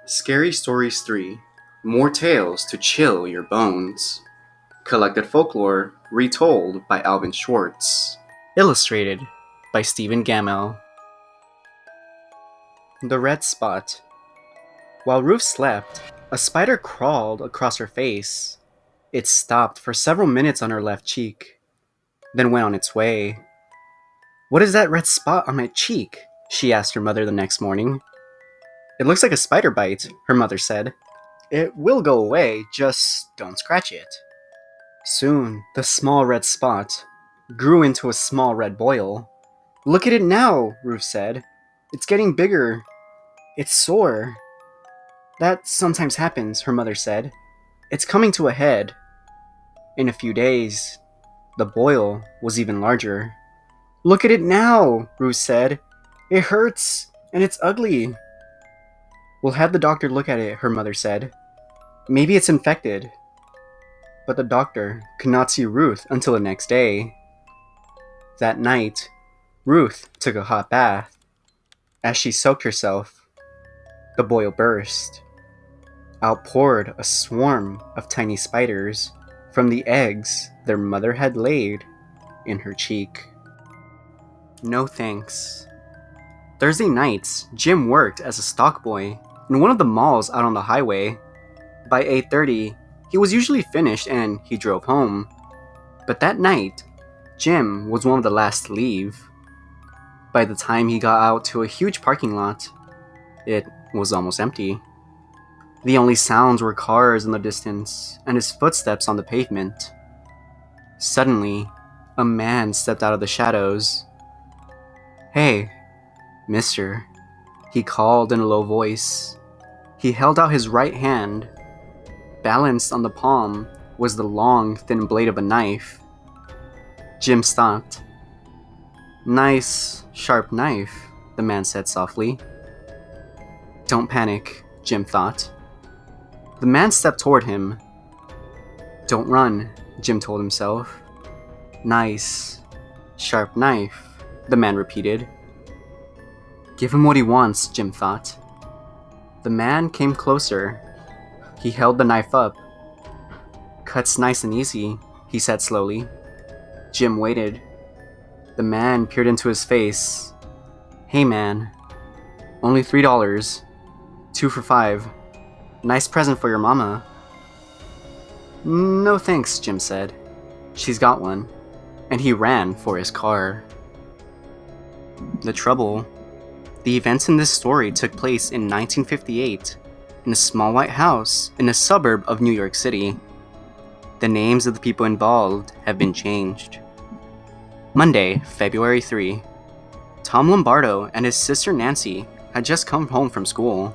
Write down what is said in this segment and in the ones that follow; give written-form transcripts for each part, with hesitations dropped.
Scary Stories 3 More Tales to Chill Your Bones. Collected Folklore retold by Alvin Schwartz. Illustrated by Stephen Gamel. The Red Spot. While Ruth slept, a spider crawled across her face. It stopped for several minutes on her left cheek, then went on its way. "What is that red spot on my cheek?" she asked her mother the next morning. "It looks like a spider bite," her mother said. "It will go away, just don't scratch it." Soon, the small red spot grew into a small red boil. "Look at it now," Ruth said. "It's getting bigger. It's sore." "That sometimes happens," her mother said. "It's coming to a head." In a few days, the boil was even larger. "Look at it now," Ruth said. "It hurts, and it's ugly." "We'll have the doctor look at it," her mother said. "Maybe it's infected." But the doctor could not see Ruth until the next day. That night, Ruth took a hot bath. As she soaked herself, the boil burst. Out poured a swarm of tiny spiders from the eggs their mother had laid in her cheek. No thanks. Thursday nights, Jim worked as a stock boy in one of the malls out on the highway. By 8:30, he was usually finished and he drove home. But that night, Jim was one of the last to leave. By the time he got out to a huge parking lot, it was almost empty. The only sounds were cars in the distance and his footsteps on the pavement. Suddenly, a man stepped out of the shadows. "Hey, mister," he called in a low voice. He held out his right hand. Balanced on the palm was the long, thin blade of a knife. Jim stopped. "Nice, sharp knife," the man said softly. "Don't panic," Jim thought. The man stepped toward him. "Don't run," Jim told himself. "Nice, sharp knife," the man repeated. Give him what he wants, Jim thought. The man came closer. He held the knife up. "Cuts nice and easy," he said slowly. Jim waited. The man peered into his face. "Hey man, only $3. 2 for $5. Nice present for your mama." "No thanks," Jim said. "She's got one." And he ran for his car. The trouble. The events in this story took place in 1958 in a small white house in a suburb of New York City. The names of the people involved have been changed. Monday, February 3. Tom Lombardo and his sister Nancy had just come home from school.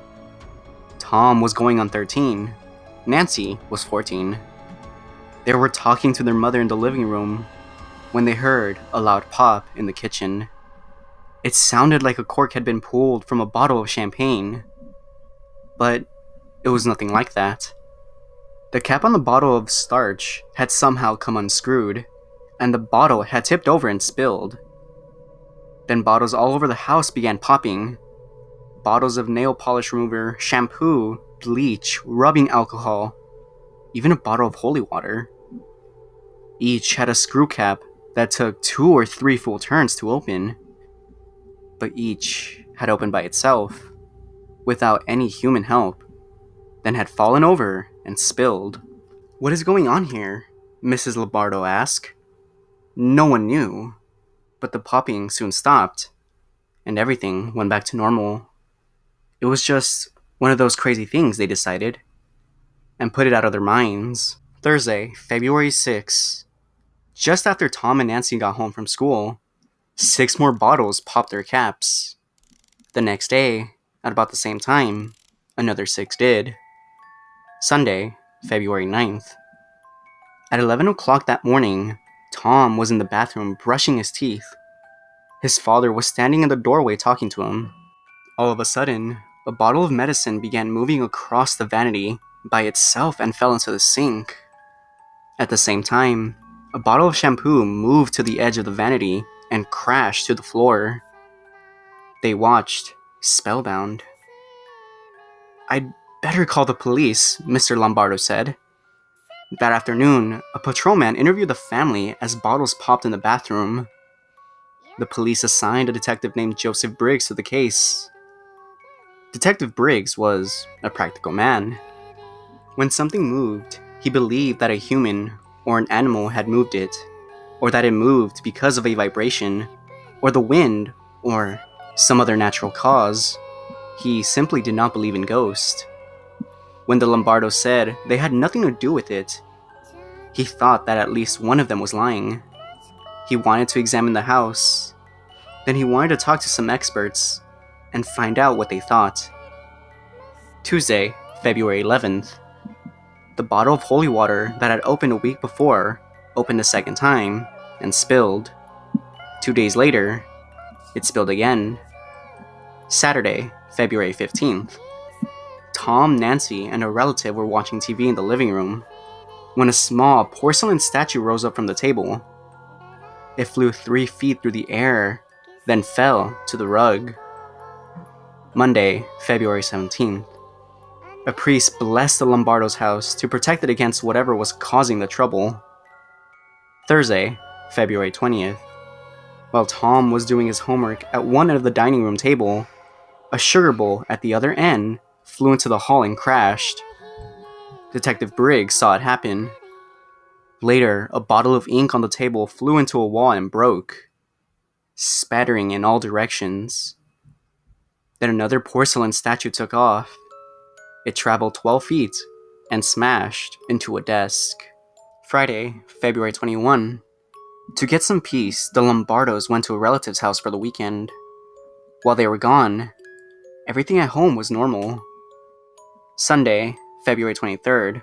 Tom was going on 13. Nancy was 14. They were talking to their mother in the living room when they heard a loud pop in the kitchen. It sounded like a cork had been pulled from a bottle of champagne. But it was nothing like that. The cap on the bottle of starch had somehow come unscrewed, and the bottle had tipped over and spilled. Then bottles all over the house began popping. Bottles of nail polish remover, shampoo, bleach, rubbing alcohol, even a bottle of holy water. Each had a screw cap that took 2 or 3 full turns to open. But each had opened by itself, without any human help, then had fallen over and spilled. "What is going on here?" Mrs. Lombardo asked. No one knew, but the popping soon stopped, and everything went back to normal. It was just one of those crazy things, they decided, and put it out of their minds. Thursday, February 6. Just after Tom and Nancy got home from school, 6 more bottles popped their caps. The next day, at about the same time, another 6 did. Sunday, February 9th. At 11 o'clock that morning, Tom was in the bathroom brushing his teeth. His father was standing in the doorway talking to him. All of a sudden, a bottle of medicine began moving across the vanity by itself and fell into the sink. At the same time, a bottle of shampoo moved to the edge of the vanity and crashed to the floor. They watched, spellbound. "I better call the police," Mr. Lombardo said. That afternoon, a patrolman interviewed the family as bottles popped in the bathroom. The police assigned a detective named Joseph Briggs to the case. Detective Briggs was a practical man. When something moved, he believed that a human or an animal had moved it, or that it moved because of a vibration, or the wind, or some other natural cause. He simply did not believe in ghosts. When the Lombardos said they had nothing to do with it, he thought that at least one of them was lying. He wanted to examine the house. Then he wanted to talk to some experts and find out what they thought. Tuesday, February 11th. The bottle of holy water that had opened a week before opened a second time and spilled. 2 days later, it spilled again. Saturday, February 15th. Tom, Nancy, and a relative were watching TV in the living room when a small porcelain statue rose up from the table. It flew 3 feet through the air, then fell to the rug. Monday, February 17th. A priest blessed the Lombardos' house to protect it against whatever was causing the trouble. Thursday, February 20th. While Tom was doing his homework at one end of the dining room table, a sugar bowl at the other end flew into the hall and crashed. Detective Briggs saw it happen. Later, a bottle of ink on the table flew into a wall and broke, spattering in all directions. Then another porcelain statue took off. It traveled 12 feet and smashed into a desk. Friday, February 21. To get some peace, the Lombardos went to a relative's house for the weekend. While they were gone, everything at home was normal. Sunday, February 23rd.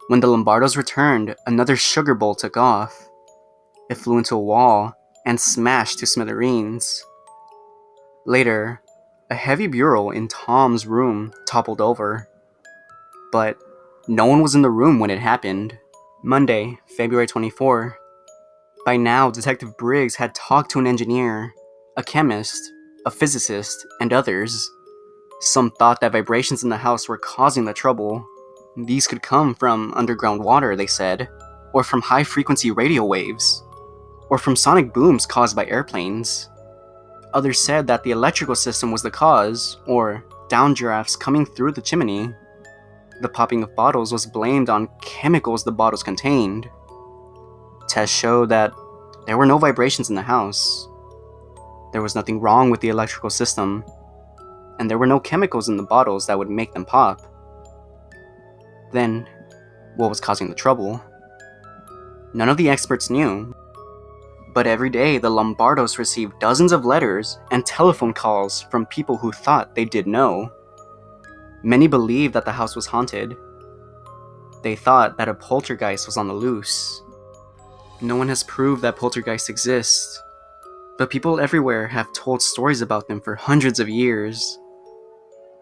When the Lombardos returned, another sugar bowl took off. It flew into a wall and smashed to smithereens. Later, a heavy bureau in Tom's room toppled over. But no one was in the room when it happened. Monday, February 24. By now, Detective Briggs had talked to an engineer, a chemist, a physicist, and others. Some thought that vibrations in the house were causing the trouble. These could come from underground water, they said, or from high-frequency radio waves, or from sonic booms caused by airplanes. Others said that the electrical system was the cause, or downdrafts coming through the chimney. The popping of bottles was blamed on chemicals the bottles contained. Tests showed that there were no vibrations in the house. There was nothing wrong with the electrical system, and there were no chemicals in the bottles that would make them pop. Then, what was causing the trouble? None of the experts knew. But every day, the Lombardos received dozens of letters and telephone calls from people who thought they did know. Many believed that the house was haunted. They thought that a poltergeist was on the loose. No one has proved that poltergeists exist, but people everywhere have told stories about them for hundreds of years.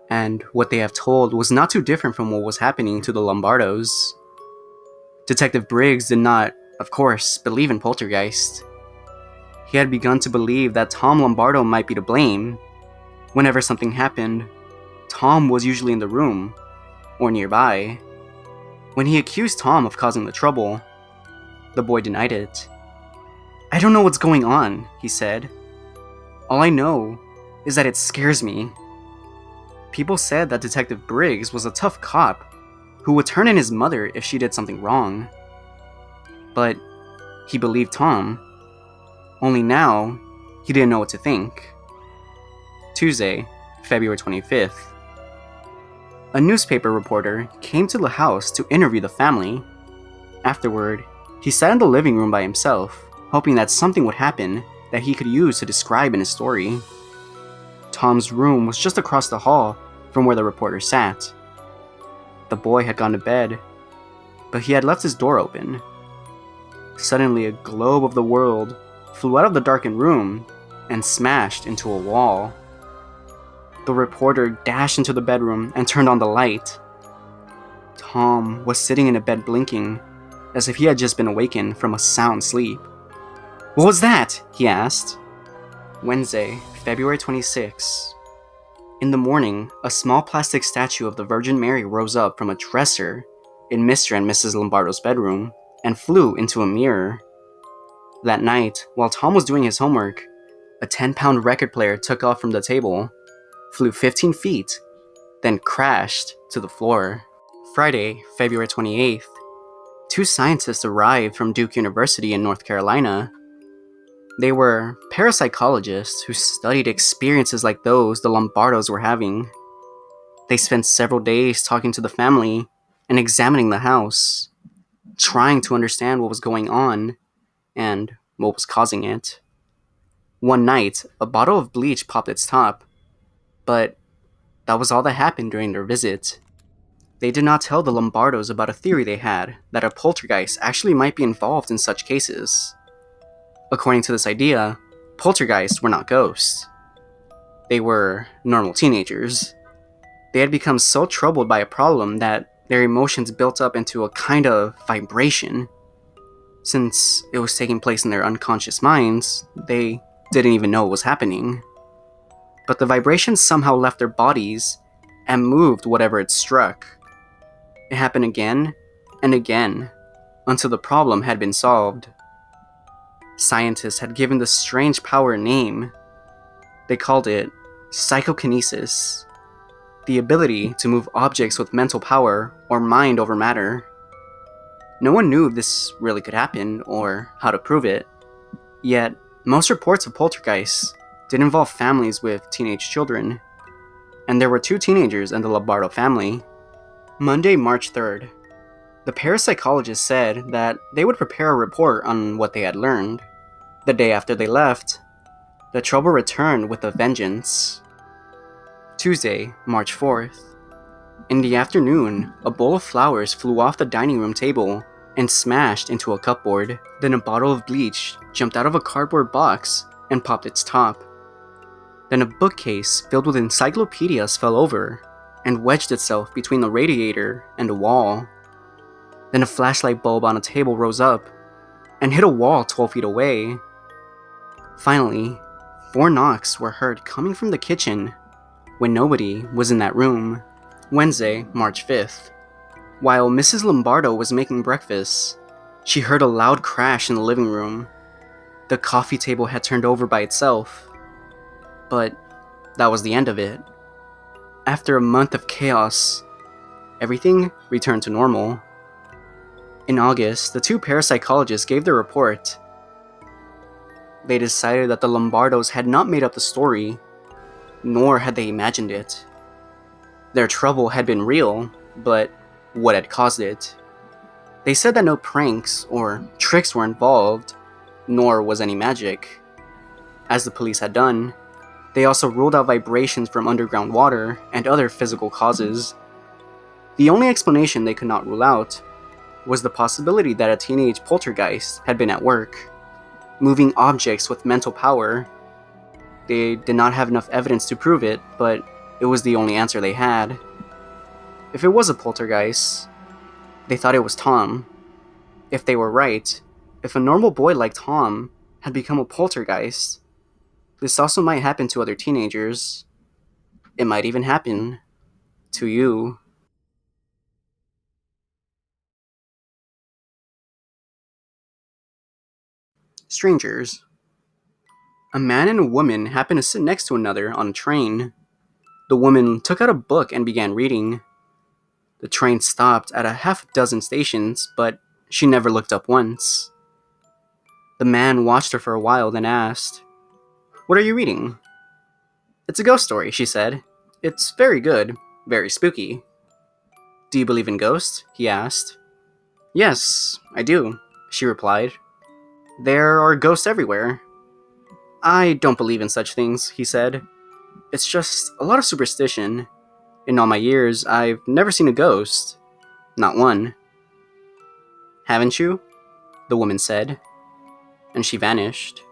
And what they have told was not too different from what was happening to the Lombardos. Detective Briggs did not, of course, believe in poltergeist. He had begun to believe that Tom Lombardo might be to blame. Whenever something happened, Tom was usually in the room, or nearby. When he accused Tom of causing the trouble, the boy denied it. "I don't know what's going on," he said. "All I know is that it scares me." People said that Detective Briggs was a tough cop who would turn in his mother if she did something wrong. But he believed Tom. Only now, he didn't know what to think. Tuesday, February 25th. A newspaper reporter came to the house to interview the family. Afterward, he sat in the living room by himself, hoping that something would happen that he could use to describe in his story. Tom's room was just across the hall from where the reporter sat. The boy had gone to bed, but he had left his door open. Suddenly, a globe of the world flew out of the darkened room and smashed into a wall. The reporter dashed into the bedroom and turned on the light. Tom was sitting in a bed blinking, as if he had just been awakened from a sound sleep. "What was that?" he asked. Wednesday, February 26. In the morning, a small plastic statue of the Virgin Mary rose up from a dresser in Mr. and Mrs. Lombardo's bedroom and flew into a mirror. That night, while Tom was doing his homework, a 10-pound record player took off from the table, flew 15 feet, then crashed to the floor. Friday, February 28th, two scientists arrived from Duke University in North Carolina. They were parapsychologists who studied experiences like those the Lombardos were having. They spent several days talking to the family and examining the house, trying to understand what was going on and what was causing it. One night, a bottle of bleach popped its top, but that was all that happened during their visit. They did not tell the Lombardos about a theory they had that a poltergeist actually might be involved in such cases. According to this idea, poltergeists were not ghosts. They were normal teenagers. They had become so troubled by a problem that their emotions built up into a kind of vibration. Since it was taking place in their unconscious minds, they didn't even know what was happening. But the vibration somehow left their bodies and moved whatever it struck. It happened again and again until the problem had been solved. Scientists had given this strange power a name. They called it psychokinesis, the ability to move objects with mental power or mind over matter. No one knew if this really could happen or how to prove it, yet most reports of poltergeists did involve families with teenage children, and there were two teenagers in the Lombardo family. Monday, March 3rd. The parapsychologist said that they would prepare a report on what they had learned. The day after they left, the trouble returned with a vengeance. Tuesday, March 4th. In the afternoon, a bowl of flowers flew off the dining room table and smashed into a cupboard. Then a bottle of bleach jumped out of a cardboard box and popped its top. Then a bookcase filled with encyclopedias fell over and wedged itself between the radiator and the wall. Then a flashlight bulb on a table rose up and hit a wall 12 feet away. Finally, 4 knocks were heard coming from the kitchen when nobody was in that room. Wednesday, March 5th. While Mrs. Lombardo was making breakfast, she heard a loud crash in the living room. The coffee table had turned over by itself. But that was the end of it. After a month of chaos, everything returned to normal. In August, the two parapsychologists gave their report. They decided that the Lombardos had not made up the story, nor had they imagined it. Their trouble had been real, but what had caused it? They said that no pranks or tricks were involved, nor was any magic. As the police had done, they also ruled out vibrations from underground water and other physical causes. The only explanation they could not rule out was the possibility that a teenage poltergeist had been at work, moving objects with mental power. They did not have enough evidence to prove it, but it was the only answer they had. If it was a poltergeist, they thought it was Tom. If they were right, if a normal boy like Tom had become a poltergeist, this also might happen to other teenagers. It might even happen to you. Strangers. A man and a woman happened to sit next to another on a train. The woman took out a book and began reading. The train stopped at a half dozen stations, but she never looked up once. The man watched her for a while, then asked, "What are you reading?" "It's a ghost story," she said. "It's very good, very spooky." "Do you believe in ghosts?" he asked. "Yes, I do," she replied. "There are ghosts everywhere." "I don't believe in such things," he said. "It's just a lot of superstition. In all my years, I've never seen a ghost. Not one." "Haven't you?" the woman said, and she vanished.